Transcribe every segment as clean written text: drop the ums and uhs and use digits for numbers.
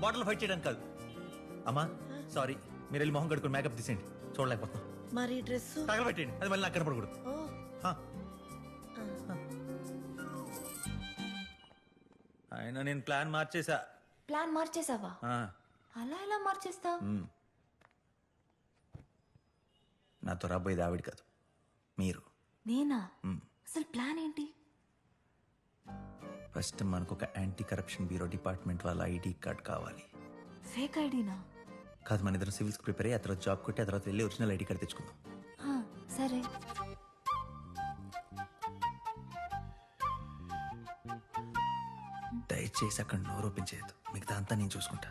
Bottle fight చేయడానికి కాదు. అమ్మా సారీ, మీరు వెళ్ళి మొహం కడుకుని మేకప్ తీసేయండి, చూడలేకపోతున్నాం. మరి డ్రెస్ తగలబెట్టండి, అది మళ్ళీ నాకు కనపడకూడదు. ఆయన నేను ప్లాన్ మార్చేసా. ప్లాన్ మార్చేసావా? అలా ఎలా మార్చేస్తావు? నాతో రాబోయేది ఆవిడ కాదు, మీరు. నేనా? అసలు ప్లాన్ ఏంటి? ఫస్ట్ మనకు ఒక యాంటీ కరప్షన్ బ్యూరో డిపార్ట్మెంట్ వాళ్ళ ఐడి కార్డ్ కావాలి. ఫేక్ ఐడినా? కాదు, మన ఇద్దరు సివిల్స్ ప్రిపేర్ అయ్యి ఆ తర్వాత జాబ్ కొట్టి ఆ తర్వాత వెళ్ళి ఒరిజినల్ ఐడి కార్డ్ తెచ్చుకుందాం. సరే. దయచేసి అక్కడ నోరు ఓపెన్ చేయొద్దు, మిగతా అంతా నేను చూసుకుంటా.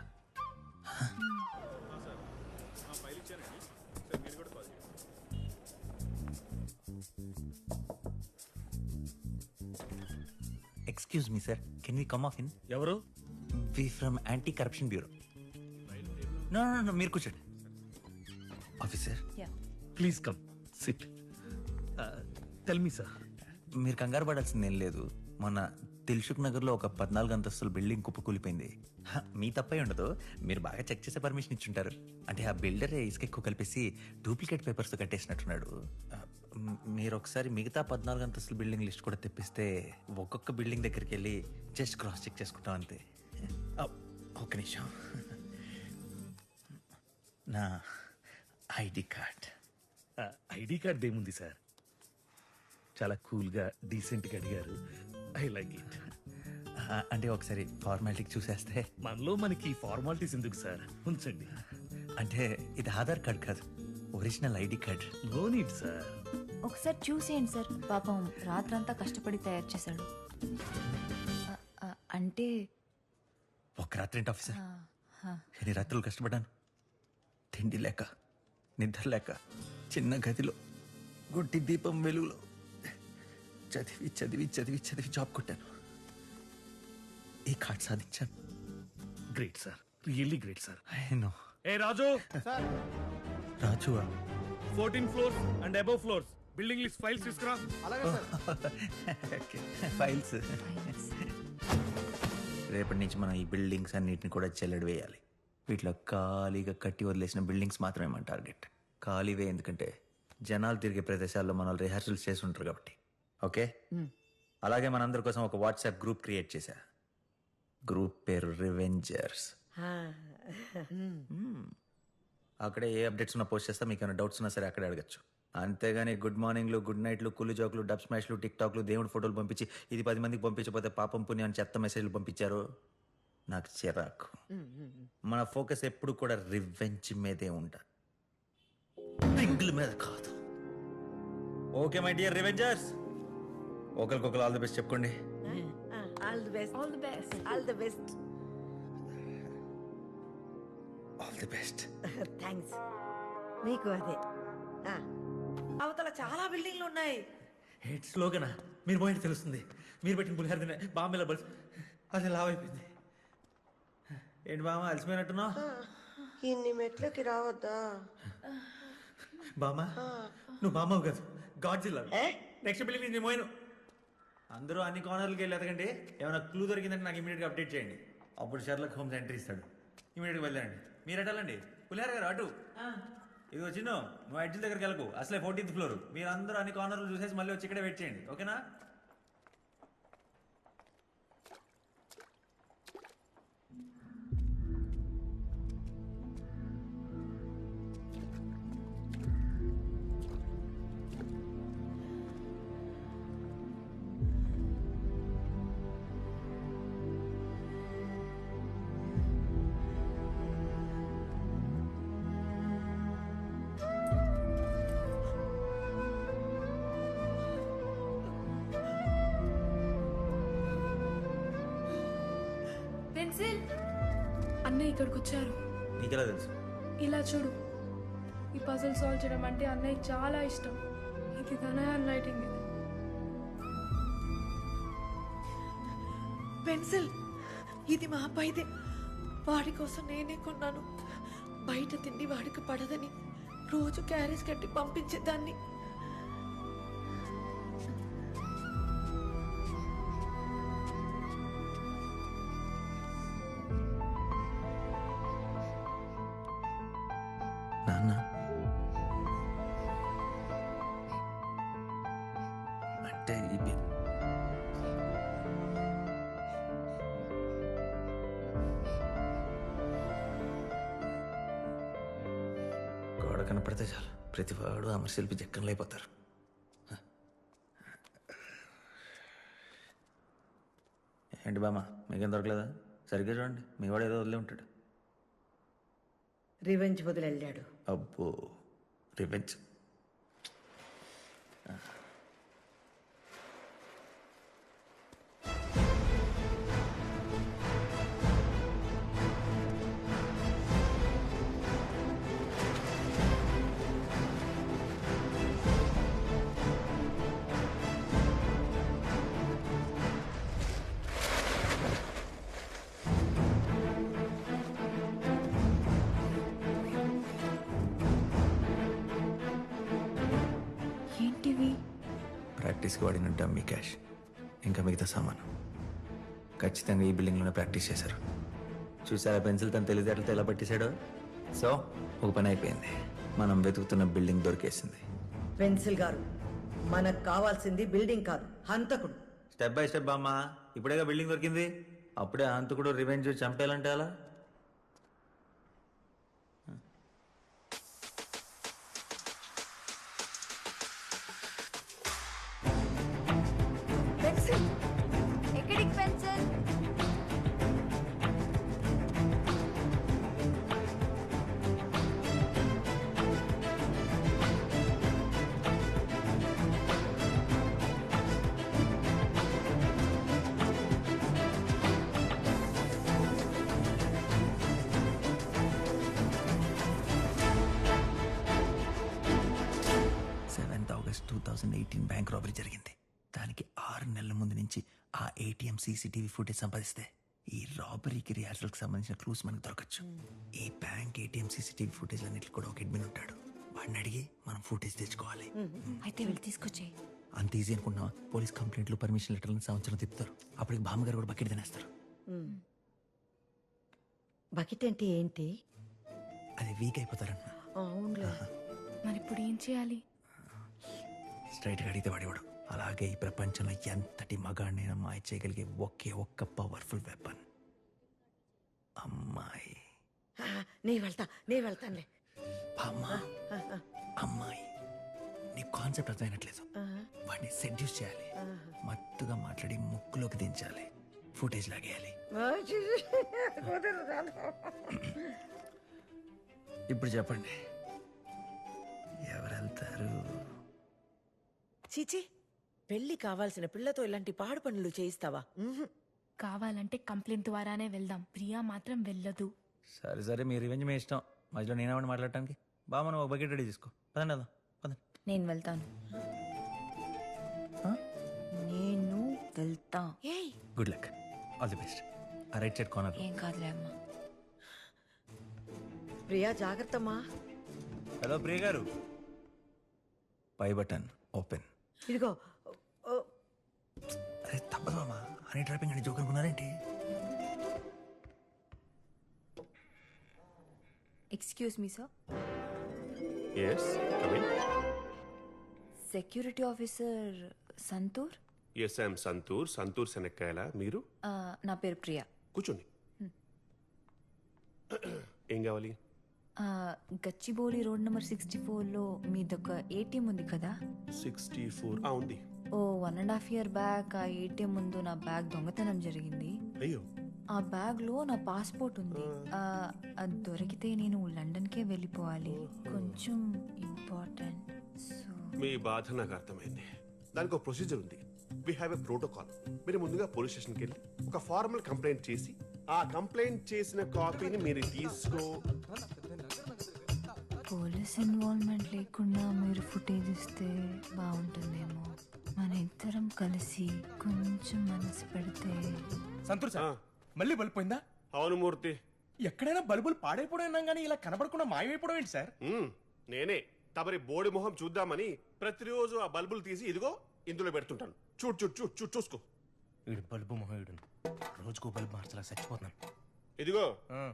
Excuse me sir, can we come off in? ఎవరు? We from anti corruption bureau. No no no, మీరు కూర్చోండి. Officer please come sit. Tell me sir. మీరు కంగారు పడాల్సింది ఏం లేదు. మన దిల్సుఖ్ నగర్ లో ఒక 14 అంతస్తుల బిల్డింగ్ కుప్పకూలిపోయింది. మీ తప్పే ఉండదు, మీరు బాగా చెక్ చేసే పర్మిషన్ ఇచ్చుంటారు. అంటే ఆ బిల్డర్ ఇసుక ఎక్కువ కలిపేసి డూప్లికేట్ పేపర్స్ తో కట్టేసినట్టున్నాడు. మీరు ఒకసారి మిగతా 14 అంతస్తుల బిల్డింగ్ లిస్ట్ కూడా తెప్పిస్తే ఒక్కొక్క బిల్డింగ్ దగ్గరికి వెళ్ళి జస్ట్ క్రాస్ చెక్ చేసుకుంటాం అంతే. ఒక్క నిమిషం, నా ఐడి కార్డ్. ఐడి కార్డ్ ఏముంది సార్, చాలా కూల్ గా డీసెంట్ గా అడిగారు. I like it. అంటే ఒకసారి ఫార్మాలిటీకి చూసేస్తే. మనలో మనకి ఫార్మాలిటీస్ ఎందుకు సార్, ఉంచండి. అంటే ఇది ఆధార్ కార్డ్ కాదు, original ID card. No need sir. ఒకసారి చూసేయండి సార్, పాపం రాత్రంతా కష్టపడి తయారు చేశాడు. అంటే ఒక రాత్రి ఏంటి ఆఫీసర్, ఎన్ని రాత్రులు కష్టపడ్డాను. తిండి లేక, నిద్ర లేక, చిన్న గదిలో గుడ్డి దీపం వెలుగులో చదివి చదివి చదివి చదివి జాబ్ కొట్టాను. ఈ కార్డ్ సాధించాను. Great sir, really great sir. No. ఏ Raju, Raju 14 floors and above floors building list files తీసుకురా. ఫైల్స్. రేపటి నుంచి మనం ఈ బిల్డింగ్స్ అన్నిటిని కూడా చెల్లడి వేయాలి. వీటిలో ఖాళీగా కట్టి వదిలేసిన బిల్డింగ్స్ మాత్రమే మన టార్గెట్. ఖాళీవే, ఎందుకంటే జనాలు తిరిగే ప్రదేశాల్లో మనం రిహార్సల్స్ చేసి ఉంటారు కాబట్టి. ఓకే, అలాగే మనందరి కోసం ఒక వాట్సాప్ గ్రూప్ క్రియేట్ చేశా. గ్రూప్ పేరు రివెంజర్స్. అక్కడే ఏ అప్డేట్స్ ఉన్నా పోస్ట్ చేస్తా, మీకు ఏమైనా డౌట్స్ ఉన్నా సరే అక్కడే అడగచ్చు. అంతేగాని గుడ్ మార్నింగ్లు, గుడ్ నైట్లు, కుళ్ళు జోకులు, డబ్ స్మాష్లు, టిక్ టాక్లు, దేవుడి ఫోటోలు పంపించి ఇది 10 మందికి పంపించకపోతే పాపం పుణ్యం అని చెత్త మెసేజ్లు పంపించారు. నాకు చిరాకు. మన ఫోకస్ ఎప్పుడు కూడా రివెంజ్ మీదే ఉండాలి, పింగుల మీద కాదు. ఓకే మై డియర్ రివెంజర్స్, ఒకరికొకరు ఆల్ ది బెస్ట్ చెప్పుకోండి. All the best, all the best, all the best, all the best. Thanks. మీకు అదే. అవతల చాలా బిల్డింగ్లు ఉన్నాయి. హెడ్ స్లోగనా, మీరు పోయింది తెలుస్తుంది. మీరు పెట్టిన పులిహార తినే బామ్మ బల్స్ అది లావ్ అయిపోయింది. ఏంటి బామ్మ అలసిపోయినట్టున్నావు? ఇన్ని మెట్లకి రావద్దా బామ్మ? నువ్వు బామ్మవు కాదు, గాడ్జిల్లా. నెక్స్ట్ బిల్డింగ్ నేను పోయాను. అందరూ అన్ని కార్నర్లకి వెళ్ళి ఎదగండి. ఏమైనా క్లూ దొరికిందంటే నాకు ఇమీడియట్గా అప్డేట్ చేయండి. అప్పుడు షర్లక్ హోమ్స్ ఎంట్రీ ఇస్తాడు. ఇమీడియట్గా వెళ్ళండి. మీరు ఎటాలండి పులిహార గారు అటు. ఇది వచ్చిన నువ్వు ఎడ్జిల్ దగ్గరికి వెళ్ళకు, అసలే 14th ఫ్లోర్. మీరు అందరూ అన్ని కార్నర్లు చూసేసి మళ్ళీ వచ్చి ఇక్కడే వెయిట్ చేయండి, ఓకేనా? పెన్సిల్ అన్న ఇక్కడికి వచ్చారు. నీకెలా తెలుసు? ఇలా చూడు, ఈ పజిల్ సాల్వ్ చేయడం అంటే అన్నయ్య చాలా ఇష్టం. ఇది తన హ్యాండ్ రైటింగ్. పెన్సిల్ ఇది మా అబ్బాయిదే. వాడి కోసం నేనే కొన్నాను. బయట తిండి వాడికి పడదని రోజు క్యారేజ్ కట్టి పంపించేదాన్ని. నాన్న అంటే ఇవి గోడ కనపడితే చాలు ప్రతివాడు అమర్ శిల్పి జక్కన్లు అయిపోతారు. ఏంటి బామ్మ మీకేం దొరకలేదా? సరిగ్గా చూడండి, మీ వాడు ఏదో వదిలే ఉంటాడు. రివెంజ్ వదిలెళ్ళాడు. అబ్బో రివెంజ్. ఏంటివి? ప్రాక్టీస్కి వాడిన డమ్మీ క్యాష్ ఇంకా మిగతా సామాను ఖచ్చితంగా ఈ బిల్డింగ్లోనే ప్రాక్టీస్ చేశారు. చూసారా పెన్సిల్ తను తెలివితేటలతో ఎలా పట్టేశాడో. సో ఒక పని అయిపోయింది, మనం వెతుకుతున్న బిల్డింగ్ దొరికేసింది. పెన్సిల్ గారు, మనకు కావాల్సింది బిల్డింగ్ కాదు, హంతకుడు. స్టెప్ బై స్టెప్ అమ్మా. ఇప్పుడేగా బిల్డింగ్ దొరికింది, అప్పుడే హంతకుడు రివెంజ్ చంపేయాలంటే అలా. పెన్సిల్ ఎక్కడికి పెన్సిల్? August 2018 బ్యాంక్ రాబరీ జరిగింది. దానికి 6 నెలల ముందు నుంచి ఆ ఏటీఎం సీసీటీవీ ఫుటేజ్ సంపాదిస్తే ఈ రాబరీకి రిహార్సల్కి సంబంధించిన క్లూస్ మనకు దొరకచ్చు. ఈ బ్యాంక్ ఏటీఎం సీసీటీవీ ఫుటేజ్ అన్నిటికి కూడా ఒక అడ్మిన్ ఉంటాడు. వాడిని అడిగి మనం ఫుటేజ్ తెచ్చుకోవాలి. అయితే వెళ్ళి తీసుకొచ్చేయి. అంత ఈజీ అనుకున్నా పోలీస్ కంప్లైంట్లు పర్మిషన్ లెటర్లను సంవత్సరం తిప్పుతారు. అప్పటికి బామ్మగారు కూడా బకెట్ తినేస్తారు. బకెట్ అంటే ఏంటి? అది వీక్ అయిపోతారన్న. అవునులే. మరి ఇప్పుడు ఏం చేయాలి? స్ట్రైట్గా అడిగితే వాడేవాడు. అలాగే ఈ ప్రపంచంలో ఎంతటి మగాడినైనా మాయ చేయగలిగే ఒకే ఒక్క పవర్ఫుల్ వెపన్ అమ్మాయి. నే వెళ్తానులే. అమ్మా అమ్మాయి, నీ కాన్సెప్ట్ అర్థమైనట్లేదు. వాడిని సెడ్యూస్ చేయాలి, మత్తుగా మాట్లాడి ముక్కులోకి దించాలి, ఫుటేజ్ లాగేయాలి. ఇప్పుడు చెప్పండి, ఎవరు వెళ్తారు? చీచి, పెళ్లి కావాల్సిన పిల్లతో ఇలాంటి పాడు పనులు చేయిస్తావా? కావాలంటే కంప్లైంట్ ద్వారానే వెళ్దాం. ప్రియా మాత్రం వెళ్ళదు. సరే సరే, మీ రివెంజ్ మీ ఇష్టం. మధ్యలో నేనేమని మాట్లాడటానికి? బాగా మనం ఒక బకెట్ రెడీ తీసుకో. పదండి వెళ్దాం, పదండి. నేను వెళ్తాను. నేను వెళ్తా. ఏయ్, good luck, all the best. ఆ రైట్ సైడ్ కార్నర్. ఏం కాదులే అమ్మా. ప్రియా జాగ్రత్తమ్మా. హలో ప్రియ గారు, పై బటన్ ఓపెన్. ఇదిగో. అరే తప్పదు మామా, అని ట్రాపింగ్ అని జోక్ అనుకున్నారేంటి? Excuse me sir. Yes, come in. Security officer Santoor. Yes, I'm Santoor. Santoor Shanakkayala. మీరు? నా పేరు ప్రియా. కూర్చోండి. ఏం కావాలి? గచ్చిబౌలి రోడ్ నెంబర్ 64లో మీదొక ఏటీఎం ఉంది కదా? 64. ఉంది. ఓ 1.5 year బ్యాక్ ఆ ఏటీఎం ముందు నా బ్యాగ్ దొంగతనం జరిగింది. అయ్యో. ఆ బ్యాగ్ లో నా పాస్పోర్ట్ ఉంది. అది దొరికితే నేను లండన్కే వెళ్ళిపోవాలి. కొంచెం ఇంపార్టెంట్. సో మీ బాధ నాకు అర్థమైంది. దానికి ఒక ప్రొసీజర్ ఉంది. We have a protocol. మీరు ముందుగా పోలీస్ స్టేషన్కి వెళ్ళి ఒక ఫార్మల్ కంప్లైంట్ చేసి ఆ కంప్లైంట్ చేసిన కాపీని మీరు తీసుకో. పోలీస్ ఇన్వాల్వ్మెంట్ లేకుండా మీరు ఫుటేజ్ ఇస్తే బాగుంటుందేమో. మన ఇద్దరం కలిసి కొంచెం మనసు పెడితే. సంతూర్ సార్, మళ్ళీ బల్బు పోయిందా? అవును మూర్తి. ఎక్కడైనా బల్బులు పాడైపోయినా కానీ ఇలా కనబడకుండా మాయమైపోవడం ఏంటి సార్? నేనే తమరి బోడి మొహం చూద్దామని ప్రతిరోజు ఆ బల్బులు తీసి ఇదిగో ఇందులో పెడుతుంటాను. చూసుకో. వీడు బల్బు మొహం, వీడు రోజుకో బల్బు మార్చలా చచ్చిపోతున్నాను. ఇదిగో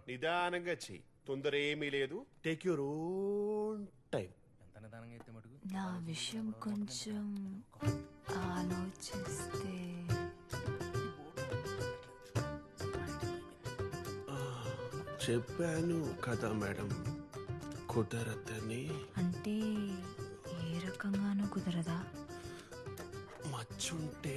నిదానంగా చెయ్యి. తొందర ఏమీ లేదు, టేక్ యూర్ ఓన్ టైం. నా విషయం కొంచెం ఆలోచిస్తే చెప్పాను కదా మేడం, కుదరదని. అంటే ఏ రకంగానూ కుదరదా? మచ్చుంటే